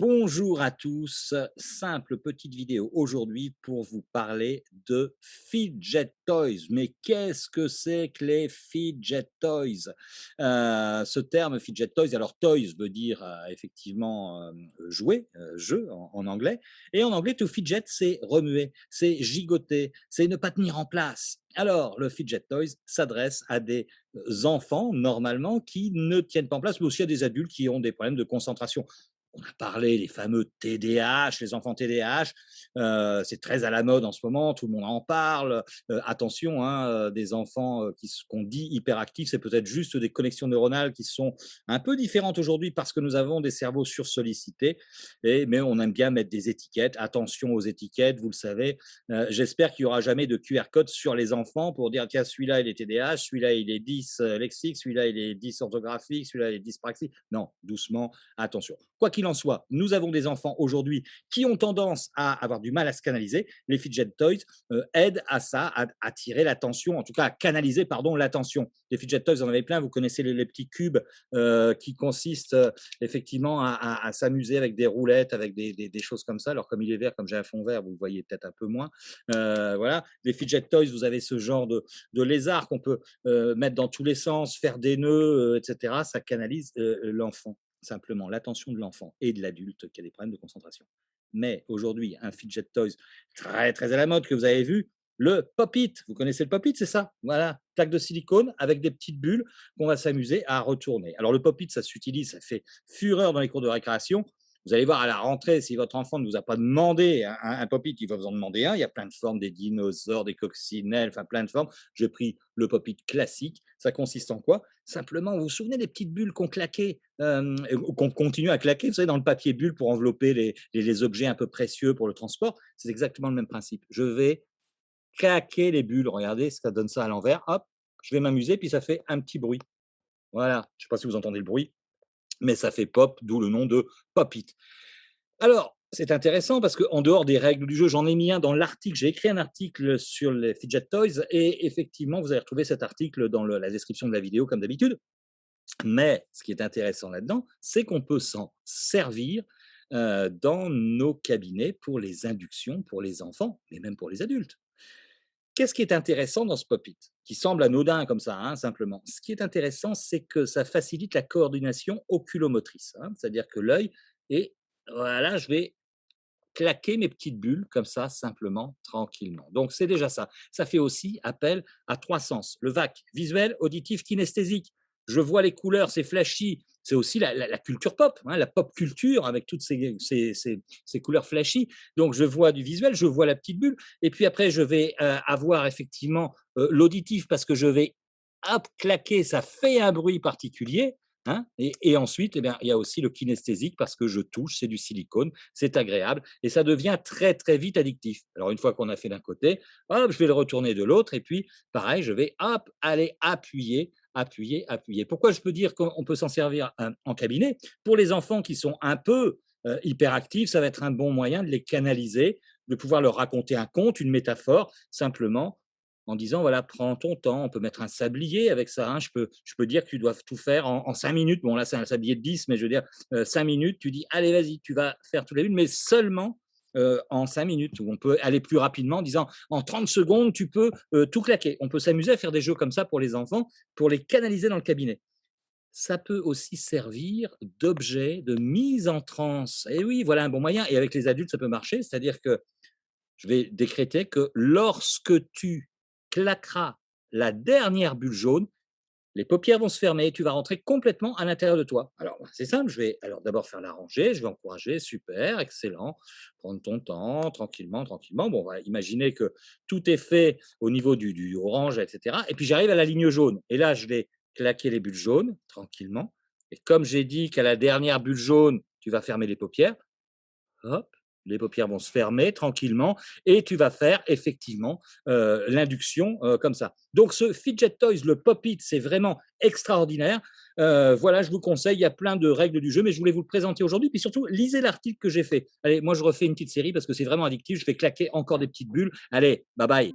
Bonjour à tous, simple petite vidéo aujourd'hui pour vous parler de fidget toys. Mais qu'est-ce que c'est que les fidget toys? Ce terme fidget toys, alors toys veut dire effectivement jouer, jeu en anglais, et en anglais to fidget c'est remuer, c'est gigoter, c'est ne pas tenir en place. Alors le fidget toys s'adresse à des enfants normalement qui ne tiennent pas en place, mais aussi à des adultes qui ont des problèmes de concentration. On a parlé des fameux TDAH, les enfants TDAH, c'est très à la mode en ce moment, tout le monde en parle. Attention, hein, des enfants qu'on dit hyperactifs, c'est peut-être juste des connexions neuronales qui sont un peu différentes aujourd'hui parce que nous avons des cerveaux sursollicités, mais on aime bien mettre des étiquettes. Attention aux étiquettes, vous le savez. J'espère qu'il n'y aura jamais de QR code sur les enfants pour dire, tiens, celui-là, il est TDAH, celui-là, il est 10 lexique, celui-là, il est 10 orthographique, celui-là, il est dyspraxique. Non, doucement, attention. Quoi qu'il en soit, nous avons des enfants aujourd'hui qui ont tendance à avoir du mal à se canaliser. Les fidget toys aident à ça, à attirer l'attention, en tout cas à canaliser, pardon, l'attention. Les fidget toys, vous en avez plein. Vous connaissez les petits cubes qui consistent effectivement à s'amuser avec des roulettes, avec des choses comme ça. Alors comme il est vert, comme j'ai un fond vert, vous le voyez peut-être un peu moins. Voilà. Les fidget toys, vous avez ce genre de lézard qu'on peut mettre dans tous les sens, faire des nœuds, etc. Ça canalise l'enfant, simplement l'attention de l'enfant et de l'adulte qui a des problèmes de concentration. Mais aujourd'hui, un fidget toys très, très à la mode que vous avez vu, le Pop-It. Vous connaissez le Pop-It, c'est ça? Voilà, plaque de silicone avec des petites bulles qu'on va s'amuser à retourner. Alors le Pop-It, ça s'utilise, ça fait fureur dans les cours de récréation. Vous allez voir à la rentrée, si votre enfant ne vous a pas demandé un Pop-It, il va vous en demander un. Il y a plein de formes, des dinosaures, des coccinelles, enfin plein de formes. J'ai pris le Pop-It classique. Ça consiste en quoi? Simplement, vous vous souvenez des petites bulles qu'on claquait, qu'on continue à claquer, vous savez, dans le papier bulle pour envelopper les objets un peu précieux pour le transport? C'est exactement le même principe. Je vais claquer les bulles. Regardez, ça donne ça à l'envers. Hop, je vais m'amuser, puis ça fait un petit bruit. Voilà. Je ne sais pas si vous entendez le bruit, mais ça fait pop, d'où le nom de Pop-It. Alors, c'est intéressant parce qu'en dehors des règles du jeu, j'en ai mis un dans l'article. J'ai écrit un article sur les fidget toys et effectivement, vous allez retrouver cet article dans la description de la vidéo comme d'habitude. Mais ce qui est intéressant là-dedans, c'est qu'on peut s'en servir dans nos cabinets pour les inductions, pour les enfants, mais même pour les adultes. Qu'est-ce qui est intéressant dans ce pop-it? Qui semble anodin comme ça, hein, simplement. Ce qui est intéressant, c'est que ça facilite la coordination oculomotrice, hein. C'est-à-dire que l'œil et voilà, je vais claquer mes petites bulles comme ça, simplement, tranquillement. Donc c'est déjà ça. Ça fait aussi appel à 3 sens. Le VAC, visuel, auditif, kinesthésique. Je vois les couleurs, c'est flashy. C'est aussi la culture pop, hein, la pop culture avec toutes ces couleurs flashy. Donc je vois du visuel, je vois la petite bulle. Et puis après, je vais avoir effectivement l'auditif parce que je vais hop, claquer, ça fait un bruit particulier. Hein, et ensuite, eh bien, il y a aussi le kinesthésique parce que je touche, c'est du silicone, c'est agréable et ça devient très très vite addictif. Alors une fois qu'on a fait d'un côté, hop, je vais le retourner de l'autre et puis pareil, je vais hop, aller appuyer, appuyer, appuyer. Pourquoi je peux dire qu'on peut s'en servir en cabinet? Pour les enfants qui sont un peu hyperactifs, ça va être un bon moyen de les canaliser, de pouvoir leur raconter un conte, une métaphore, simplement en disant voilà, prends ton temps. On peut mettre un sablier avec ça, hein. Je peux dire que tu dois tout faire en 5 minutes. Bon, là, c'est un sablier de 10, mais je veux dire, 5 minutes, tu dis allez, vas-y, tu vas faire toutes les bulles, mais seulement en 5 minutes. Ou on peut aller plus rapidement en disant en 30 secondes, tu peux tout claquer. On peut s'amuser à faire des jeux comme ça pour les enfants, pour les canaliser dans le cabinet. Ça peut aussi servir d'objet de mise en transe. Et oui, voilà un bon moyen. Et avec les adultes, ça peut marcher. C'est-à-dire que je vais décréter que lorsque tu claqueras la dernière bulle jaune, les paupières vont se fermer et tu vas rentrer complètement à l'intérieur de toi. Alors, c'est simple, je vais alors d'abord faire la rangée, je vais encourager, super, excellent, prendre ton temps, tranquillement, tranquillement. Bon, on va imaginer que tout est fait au niveau du orange, etc. Et puis j'arrive à la ligne jaune. Et là, je vais claquer les bulles jaunes, tranquillement. Et comme j'ai dit qu'à la dernière bulle jaune, tu vas fermer les paupières, hop, les paupières vont se fermer tranquillement et tu vas faire effectivement l'induction comme ça. Donc ce fidget toys, le pop-it, c'est vraiment extraordinaire. Voilà, je vous conseille, il y a plein de règles du jeu, mais je voulais vous le présenter aujourd'hui. Puis surtout, lisez l'article que j'ai fait. Allez, moi je refais une petite série parce que c'est vraiment addictif. Je vais claquer encore des petites bulles. Allez, bye bye.